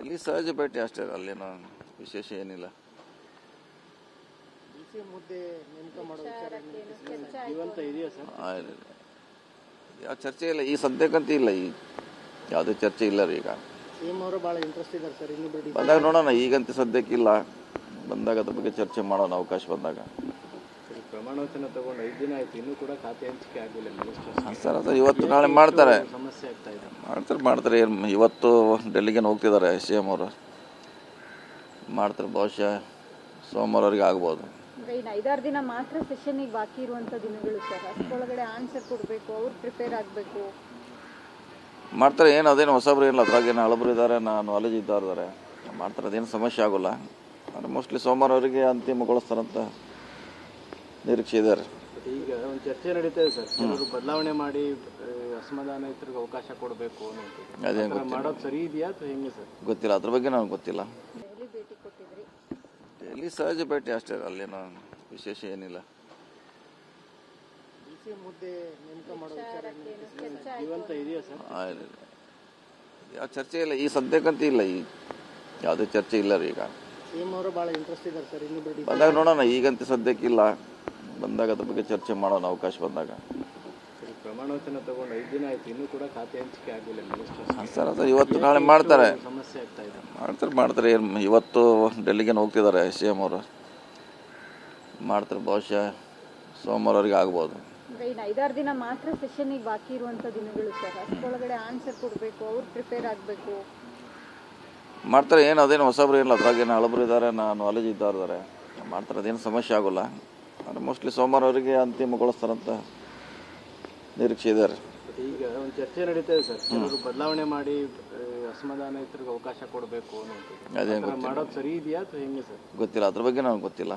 ಅಲ್ಲಿ ಸಹಜ ಭೇಟಿ ಅಷ್ಟೇ, ಅಲ್ಲೇನೋ ವಿಶೇಷ ಏನಿಲ್ಲ. ಮುದ್ದೆ ನೇಮಕ ಮಾಡೋ ವಿಚಾರ ಜೀವಂತ ಇದೆಯಾ ಸರ್? ಯಾವ ಚರ್ಚೆ ಇಲ್ಲ ಈ ಸದ್ಯಕ್ಕಂತೂ, ಇಲ್ಲ ಈ ಯಾವುದೇ ಚರ್ಚೆ ಇಲ್ಲ ರೀ. ಈಗ ಸಿಎಂ ಅವರು ಭಾಳ ಇಂಟ್ರೆಸ್ಟ್ ಇದ್ದಾರೆ ಸರ್, ಇನ್ನೊಬ್ಬರು ಬಂದಾಗ ನೋಡೋಣ. ಈಗಂತೂ ಸದ್ಯಕ್ಕಿಲ್ಲ, ಬಂದಾಗ ಅದ್ರ ಬಗ್ಗೆ ಚರ್ಚೆ ಮಾಡೋಣ ಅವಕಾಶ ಬಂದಾಗ. ಪ್ರಮಾಣ ವಚನ ತಗೊಂಡು 5 ದಿನ ಆಯ್ತು, ಇನ್ನೂ ಕೂಡ ಖಾತೆ ಹಂಚಿಕೆ ಆಗಿಲ್ಲ ಸರ್. ಅದು ಇವತ್ತು ನಾಳೆ ಮಾಡ್ತಾರೆ, ಸಮಸ್ಯೆ ಆಗ್ತಾ ಇದೆ. ಮಾಡ್ತಾರೆ. ಇವತ್ತು ಡೆಲ್ಲಿಗೆ ಹೋಗ್ತಿದ್ದಾರೆ CM ಅವರು, ಮಾಡ್ತಾರೆ. ಬಹುಶಃ ಸೋಮವಾರವರೆಗೆ ಆಗ್ಬೋದು. ಇನ್ನು 5-6 ದಿನ ಮಾತ್ರ ಸೆಷನ್ನಿಗೆ ಬಾಕಿ ಇರುವಂಥ ದಿನಗಳು ಸರ್. ಅಷ್ಟೊಳಗಡೆ ಆನ್ಸರ್ ಕೊಡಬೇಕು, ಅವ್ರು ಪ್ರಿಪೇರ್ ಆಗಬೇಕು. ಮಾಡ್ತಾರೆ. ಏನು ಅದೇನು ಹೊಸಬ್ರು ಏನಿಲ್ಲ, ಅದ್ರಾಗೇನು ಹಳಬ್ರು ಇದ್ದಾರೆ, ನಾಲೆಜ್ ಇದ್ದಾರೆ, ಮಾಡ್ತಾರೆ. ಅದೇನು ಸಮಸ್ಯೆ ಆಗೋಲ್ಲ. ಆದರೆ ಮೋಸ್ಟ್ಲಿ ಸೋಮವಾರವರೆಗೆ ಅಂತಿಮಗೊಳಿಸ್ತಾರಂತ ನಿರೀಕ್ಷೆ ಇದ್ದಾರೆ. ಈಗ ಒಂದು ಚರ್ಚೆ ನಡೀತಾ ಇದೆ ಸರ್, ಕೆಲವರು ಬದಲಾವಣೆ ಮಾಡಿ ಅಸಮಾಧಾನಿತರಿಗೆ ಅವಕಾಶ ಕೊಡಬೇಕು ಅನ್ನೋದು. ಅದೇನು ಮಾಡೋದು ಸರಿ ಇದೆಯಾ ಅಥವಾ ಹೆಂಗೆ ಸರ್? ಗೊತ್ತಿಲ್ಲ, ಅದ್ರ ಬಗ್ಗೆ ನನಗೆ ಗೊತ್ತಿಲ್ಲ. ದೆಹಲಿ ಭೇಟಿ ಕೊಟ್ಟಿದ್ರಿ? ಡೆಲ್ಲಿ ಸಹಜ ಭೇಟಿ ಅಷ್ಟೇ, ಅಲ್ಲೇನೋ ವಿಶೇಷ ಏನಿಲ್ಲ. ಮುದ್ದೆ ನೇಮಕ ಮಾಡೋ ವಿಚಾರ ಜೀವಂತ ಇದೆಯಾ ಸರ್? ಯಾವ ಚರ್ಚೆ ಇಲ್ಲ ಈ ಸದ್ಯಕ್ಕಂತೂ, ಇಲ್ಲ ಈ ಯಾವುದೇ ಚರ್ಚೆ ಇಲ್ಲ ರೀ. ಈಗ ಸಿಎಂ ಅವರು ಭಾಳ ಇಂಟ್ರೆಸ್ಟ್ ಇದ್ದಾರೆ ಸರ್, ಇನ್ನೊಬ್ಬರು ಬಂದಾಗ ನೋಡೋಣ. ಈಗಂತೂ ಸದ್ಯಕ್ಕಿಲ್ಲ, ಬಂದಾಗ ಅದ್ರ ಬಗ್ಗೆ ಚರ್ಚೆ ಮಾಡೋಣ ಅವಕಾಶ ಬಂದಾಗ. ಪ್ರಮಾಣ ವಚನ ತಗೊಂಡು 5 ದಿನ ಆಯ್ತು, ಇನ್ನೂ ಕೂಡ ಖಾತೆ ಹಂಚಿಕೆ ಆಗಿಲ್ಲ ಸರ್. ಅದು ಇವತ್ತು ನಾಳೆ ಮಾಡ್ತಾರೆ, ಸಮಸ್ಯೆ ಆಗ್ತಾ ಇದೆ. ಮಾಡ್ತಾರೆ. ಇವತ್ತು ಡೆಲ್ಲಿಗೆ ಹೋಗ್ತಿದ್ದಾರೆ CM ಅವರು, ಮಾಡ್ತಾರೆ. ಬಹುಶಃ ಸೋಮವಾರವರೆಗೆ ಆಗ್ಬೋದು. ಇನ್ನು 5-6 ದಿನ ಮಾತ್ರ ಸೆಷನ್ನಿಗೆ ಬಾಕಿ ಇರುವಂಥ ದಿನಗಳು ಸರ್. ಅಷ್ಟೊಳಗಡೆ ಆನ್ಸರ್ ಕೊಡಬೇಕು, ಅವ್ರು ಪ್ರಿಪೇರ್ ಆಗಬೇಕು. ಮಾಡ್ತಾರೆ. ಏನು ಅದೇನು ಹೊಸಬ್ರು ಏನಿಲ್ಲ, ಅದ್ರಾಗೇನು ಹಳಬ್ರು ಇದ್ದಾರೆ, ನಾಲೆಜ್ ಇದ್ದಾರೆ, ಮಾಡ್ತಾರೆ. ಅದೇನು ಸಮಸ್ಯೆ ಆಗೋಲ್ಲ. ಆದರೆ ಮೋಸ್ಟ್ಲಿ ಸೋಮವಾರವರೆಗೆ ಅಂತಿಮಗೊಳಿಸ್ತಾರಂತ ನಿರೀಕ್ಷೆ ಇದ್ದಾರೆ. ಈಗ ಒಂದು ಚರ್ಚೆ ನಡೀತಾ ಇದೆ ಸರ್, ಕೆಲವರು ಬದಲಾವಣೆ ಮಾಡಿ ಅಸಮಾಧಾನಿತರಿಗೆ ಅವಕಾಶ ಕೊಡಬೇಕು ಅನ್ನೋದು. ಅದೇನು ಮಾಡೋದು ಸರಿ ಇದೆಯಾ ಅಥವಾ ಹೆಂಗೆ ಸರ್? ಗೊತ್ತಿಲ್ಲ, ಅದ್ರ ಬಗ್ಗೆ ನನಗೆ ಗೊತ್ತಿಲ್ಲ.